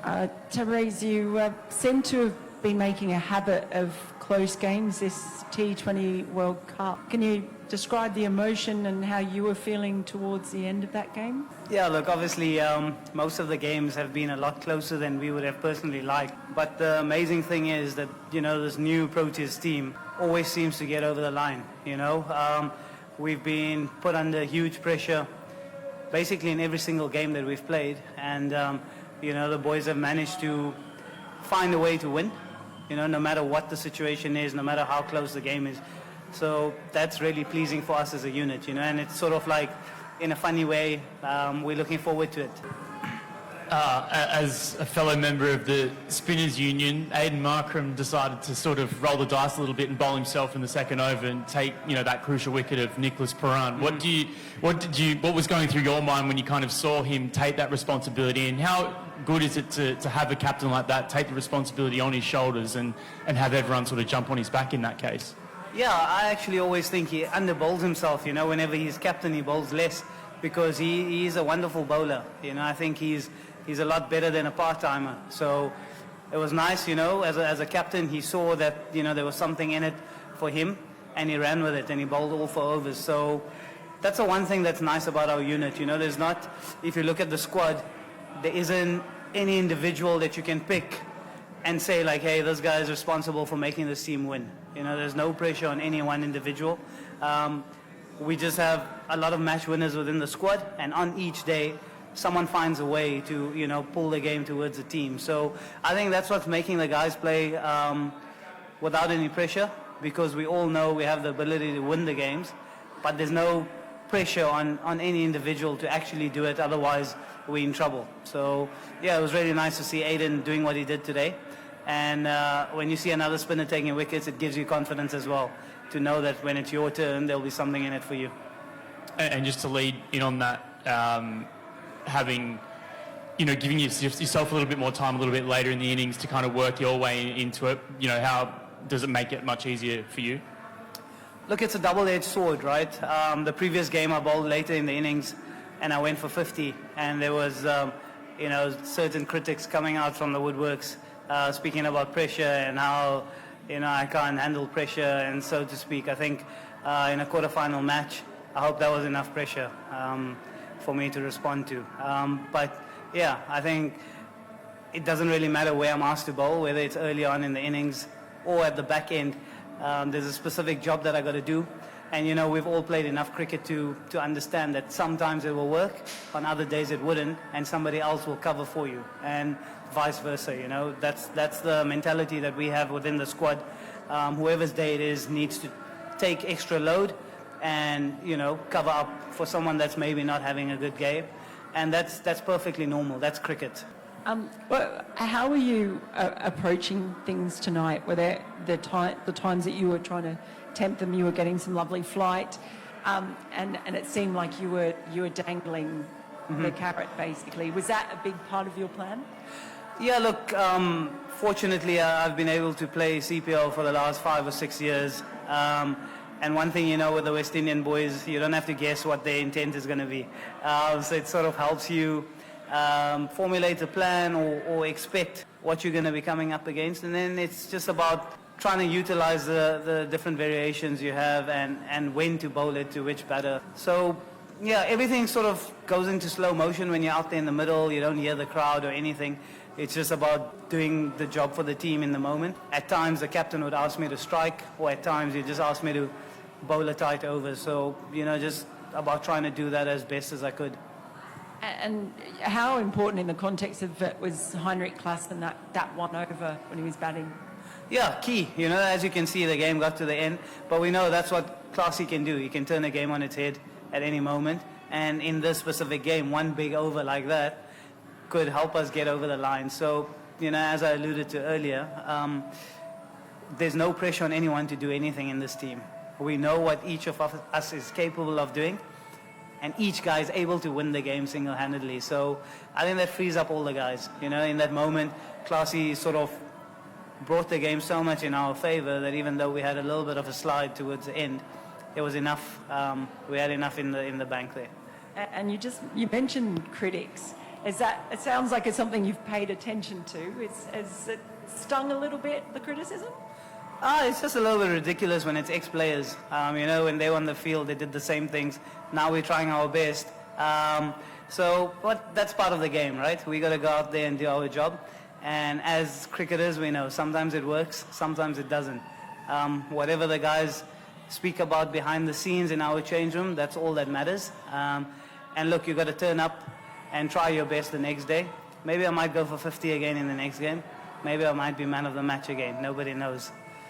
Tabariz, you seem to have been making a habit of close games this T20 World Cup. Can you describe the emotion and how you were feeling towards the end of that game? Yeah, look, obviously most of the games have been a lot closer than we would have personally liked. But the amazing thing is that, this new Proteas team always seems to get over the line, We've been put under huge pressure basically in every single game that we've played. And, the boys have managed to find a way to win, no matter what the situation is, no matter how close the game is. So that's really pleasing for us as a unit, and it's sort of like, in a funny way, we're looking forward to it. As a fellow member of the Spinners Union, Aidan Markram decided to sort of roll the dice a little bit and bowl himself in the second over and take, that crucial wicket of Nicholas Perrin. What was going through your mind when you kind of saw him take that responsibility, and how good is it to have a captain like that take the responsibility on his shoulders and have everyone sort of jump on his back in that case? Yeah, I actually always think he under-bowls himself, whenever he's captain he bowls less, because he is a wonderful bowler. I think he's a lot better than a part-timer. So it was nice, as a captain, he saw that, there was something in it for him, and he ran with it, and he bowled all 4 overs. So that's the one thing that's nice about our unit. There's not, if you look at the squad, there isn't any individual that you can pick and say like, hey, this guy is responsible for making this team win. There's no pressure on any one individual. We just have a lot of match winners within the squad, and on each day, someone finds a way to, pull the game towards the team. So I think that's what's making the guys play without any pressure, because we all know we have the ability to win the games, but there's no pressure on any individual to actually do it, otherwise we're in trouble. So yeah, it was really nice to see Aidan doing what he did today. And when you see another spinner taking wickets, it gives you confidence as well, to know that when it's your turn, there'll be something in it for you. And just to lead in on that, having, giving yourself a little bit more time a little bit later in the innings to kind of work your way into it, how does it make it much easier for you? Look, it's a double-edged sword, right? The previous game I bowled later in the innings and I went for 50, and there was, certain critics coming out from the woodworks speaking about pressure and how, I can't handle pressure, and so to speak. I think in a quarter-final match, I hope that was enough pressure for me to respond to. But yeah, I think it doesn't really matter where I'm asked to bowl, whether it's early on in the innings or at the back end. There's a specific job that I got to do. And, we've all played enough cricket to understand that sometimes it will work, on other days it wouldn't, and somebody else will cover for you, and vice versa, That's the mentality that we have within the squad. Whoever's day it is needs to take extra load and, cover up for someone that's maybe not having a good game. And that's perfectly normal. That's cricket. How were you approaching things tonight? Were there the times that you were trying to tempt them, you were getting some lovely flight, and it seemed like you were dangling the carrot, basically. Was that a big part of your plan? Yeah, look, fortunately I've been able to play CPL for the last 5 or 6 years. And one thing, with the West Indian boys, you don't have to guess what their intent is going to be. So it sort of helps you formulate a plan or expect what you're going to be coming up against. And then it's just about trying to utilize the different variations you have and when to bowl it to which batter. So, yeah, everything sort of goes into slow motion when you're out there in the middle. You don't hear the crowd or anything. It's just about doing the job for the team in the moment. At times, the captain would ask me to strike, or at times he'd just ask me to bowl a tight over. So, just about trying to do that as best as I could. And how important in the context of it was Heinrich Klaassen that 1 over when he was batting? Yeah, key. As you can see, the game got to the end. But we know that's what Klaasie can do. He can turn the game on its head at any moment. And in this specific game, one big over like that could help us get over the line. So, as I alluded to earlier, there's no pressure on anyone to do anything in this team. We know what each of us is capable of doing, and each guy is able to win the game single-handedly. So I think that frees up all the guys. In that moment, Klaasie sort of brought the game so much in our favor that even though we had a little bit of a slide towards the end, it was enough. We had enough in the bank there. And you mentioned critics. Is that? It sounds like it's something you've paid attention to. Has it stung a little bit, the criticism? It's just a little bit ridiculous when it's ex-players. You know, when they were on the field, they did the same things. Now we're trying our best. But that's part of the game, right? We got to go out there and do our job. And as cricketers, we know sometimes it works, sometimes it doesn't. Whatever the guys speak about behind the scenes in our change room, that's all that matters. And look, you got to turn up and try your best the next day. Maybe I might go for 50 again in the next game. Maybe I might be man of the match again. Nobody knows.